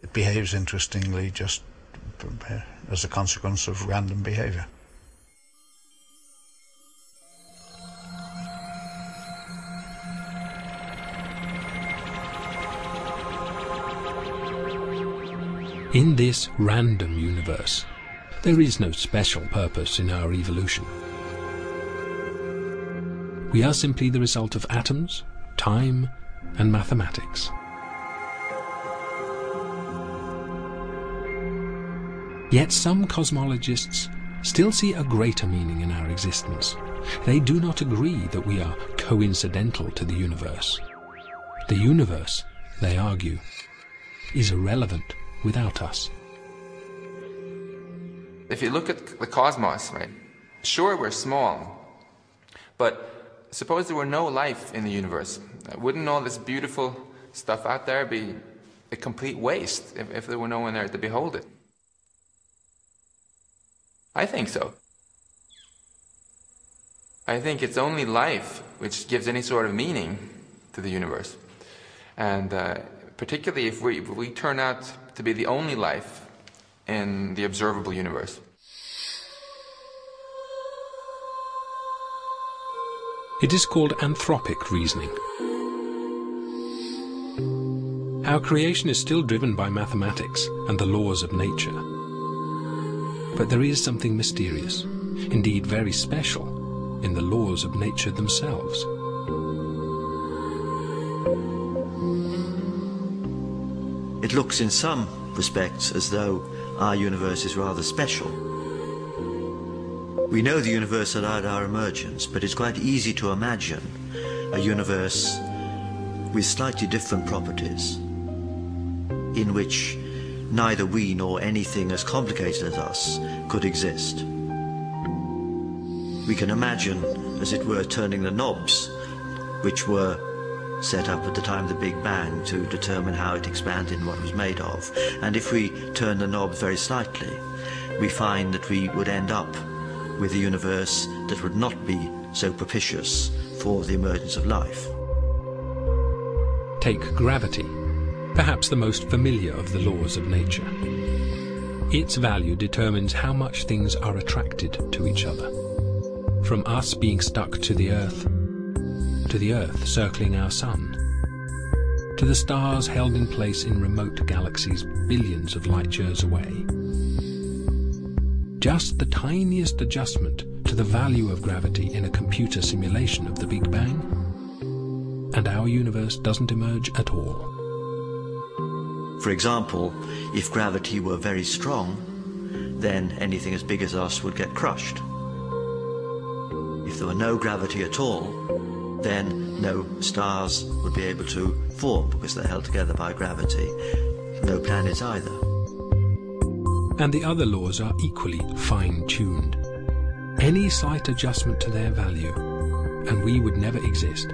It behaves interestingly just as a consequence of random behavior. In this random universe, there is no special purpose in our evolution. We are simply the result of atoms, time, and mathematics. Yet some cosmologists still see a greater meaning in our existence. They do not agree that we are coincidental to the universe. The universe, they argue, is irrelevant without us. If you look at the cosmos, right, sure, we're small, but suppose there were no life in the universe. Wouldn't all this beautiful stuff out there be a complete waste if there were no one there to behold it? I think so. I think it's only life which gives any sort of meaning to the universe. And particularly if we turn out to be the only life in the observable universe. It is called anthropic reasoning. Our creation is still driven by mathematics and the laws of nature. But there is something mysterious, indeed very special, in the laws of nature themselves. It looks in some respects as though our universe is rather special. We know the universe allowed our emergence, but it's quite easy to imagine a universe with slightly different properties, in which neither we nor anything as complicated as us could exist. We can imagine, as it were, turning the knobs which were set up at the time of the Big Bang to determine how it expanded and what it was made of. And if we turn the knobs very slightly, we find that we would end up with a universe that would not be so propitious for the emergence of life. Take gravity, perhaps the most familiar of the laws of nature. Its value determines how much things are attracted to each other. From us being stuck to the Earth circling our sun, to the stars held in place in remote galaxies billions of light years away. Just the tiniest adjustment to the value of gravity in a computer simulation of the Big Bang, and our universe doesn't emerge at all. For example, if gravity were very strong, then anything as big as us would get crushed. If there were no gravity at all, then no stars would be able to form because they're held together by gravity. No planets either. And the other laws are equally fine-tuned. Any slight adjustment to their value, and we would never exist.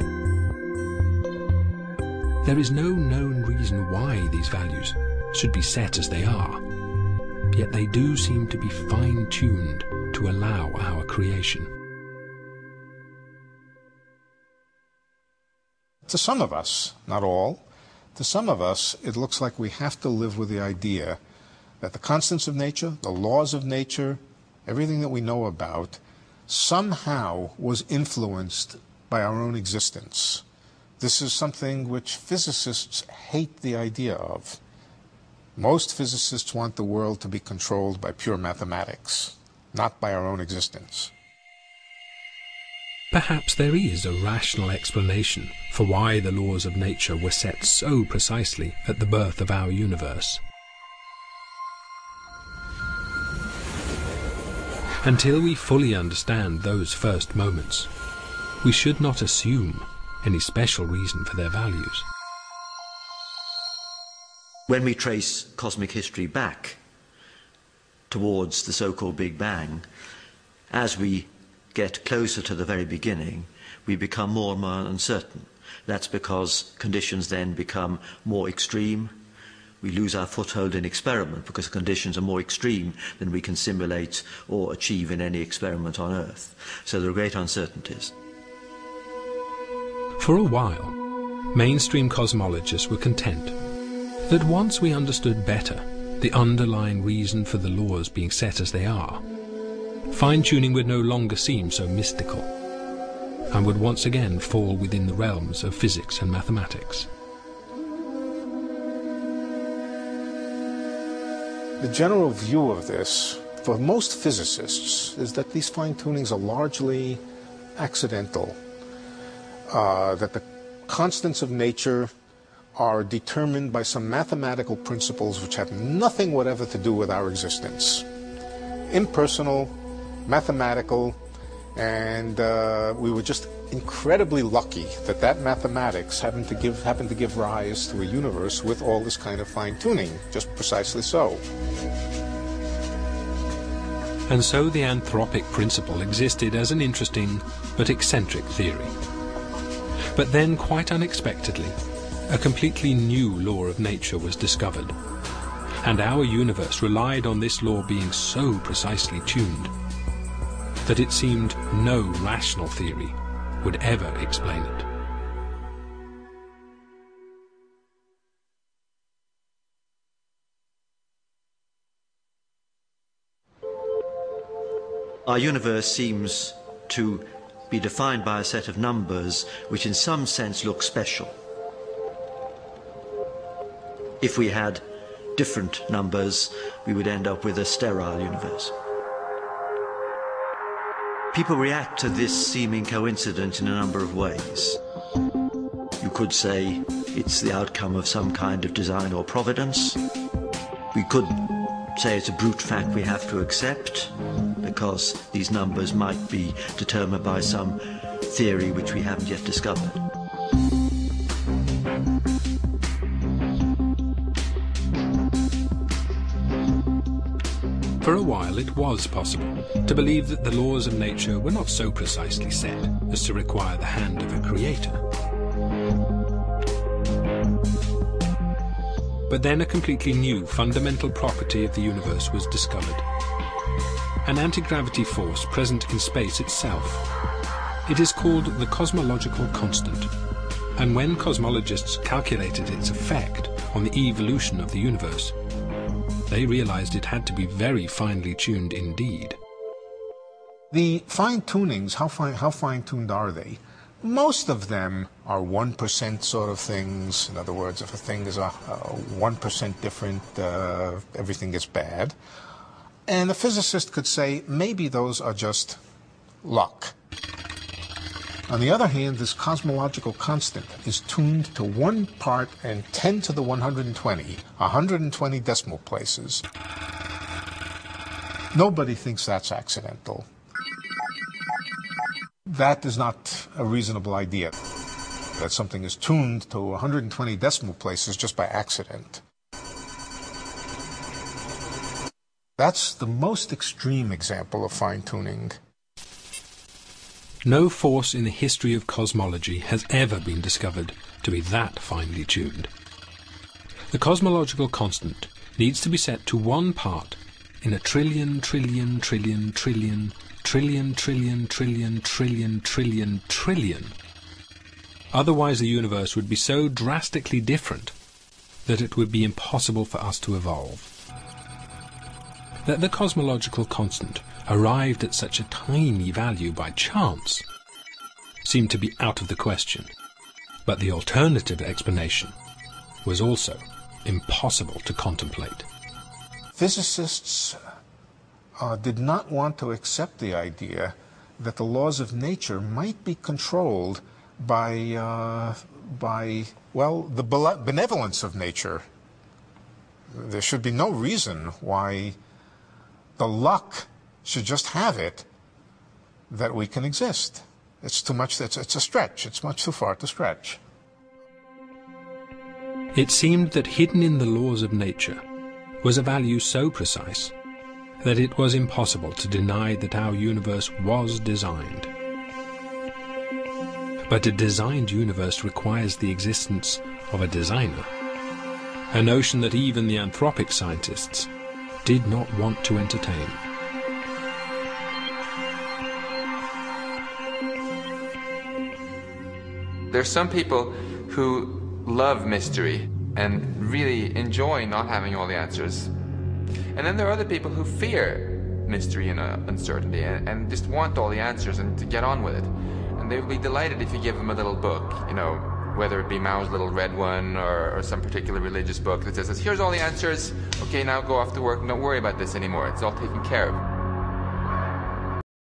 There is no known reason why these values should be set as they are, yet they do seem to be fine-tuned to allow our creation. To some of us, not all, to some of us, it looks like we have to live with the idea that the constants of nature, the laws of nature, everything that we know about, somehow was influenced by our own existence. This is something which physicists hate the idea of. Most physicists want the world to be controlled by pure mathematics, not by our own existence. Perhaps there is a rational explanation for why the laws of nature were set so precisely at the birth of our universe. Until we fully understand those first moments, we should not assume any special reason for their values. When we trace cosmic history back towards the so-called Big Bang, as we get closer to the very beginning, we become more and more uncertain. That's because conditions then become more extreme. We lose our foothold in experiment because conditions are more extreme than we can simulate or achieve in any experiment on Earth. So there are great uncertainties. For a while, mainstream cosmologists were content. that once we understood better the underlying reason for the laws being set as they are, fine-tuning would no longer seem so mystical, and would once again fall within the realms of physics and mathematics. The general view of this, for most physicists, is that these fine-tunings are largely accidental, that the constants of nature are determined by some mathematical principles which have nothing whatever to do with our existence. Impersonal, mathematical, and we were just incredibly lucky that that mathematics happened to give rise to a universe with all this kind of fine-tuning, just precisely so. And so the anthropic principle existed as an interesting but eccentric theory. But then, quite unexpectedly, a completely new law of nature was discovered, and our universe relied on this law being so precisely tuned that it seemed no rational theory would ever explain it. Our universe seems to be defined by a set of numbers which in some sense look special. If we had different numbers, we would end up with a sterile universe. People react to this seeming coincidence in a number of ways. You could say it's the outcome of some kind of design or providence. We could say it's a brute fact we have to accept, because these numbers might be determined by some theory which we haven't yet discovered. For a while it was possible to believe that the laws of nature were not so precisely set as to require the hand of a creator. But then a completely new fundamental property of the universe was discovered. An anti-gravity force present in space itself. It is called the cosmological constant, and when cosmologists calculated its effect on the evolution of the universe, they realized it had to be very finely tuned indeed. The fine-tunings, how fine-tuned are they? Most of them are 1% sort of things. In other words, if a thing is 1% different, everything is bad. And a physicist could say, maybe those are just luck. On the other hand, this cosmological constant is tuned to 1 part in 10 to the 120, 120 decimal places. Nobody thinks that's accidental. That is not a reasonable idea, that something is tuned to 120 decimal places just by accident. That's the most extreme example of fine-tuning. No force in the history of cosmology has ever been discovered to be that finely tuned. The cosmological constant needs to be set to 1 part in a trillion, trillion, trillion, trillion, trillion, trillion, trillion, trillion, trillion, trillion. Otherwise the universe would be so drastically different that it would be impossible for us to evolve. That the cosmological constant arrived at such a tiny value by chance seemed to be out of the question, but the alternative explanation was also impossible to contemplate. Physicists did not want to accept the idea that the laws of nature might be controlled by the benevolence of nature. There should be no reason why the luck should just have it that we can exist. It's too much, it's a stretch. It's much too far to stretch. It seemed that hidden in the laws of nature was a value so precise that it was impossible to deny that our universe was designed. But a designed universe requires the existence of a designer, a notion that even the anthropic scientists did not want to entertain. There's some people who love mystery. and really enjoy not having all the answers. And then there are other people who fear mystery and uncertainty and just want all the answers and to get on with it. And they'll be delighted if you give them a little book, you know, whether it be Mao's Little Red One or some particular religious book that says, here's all the answers, okay, now go off to work, don't worry about this anymore, it's all taken care of.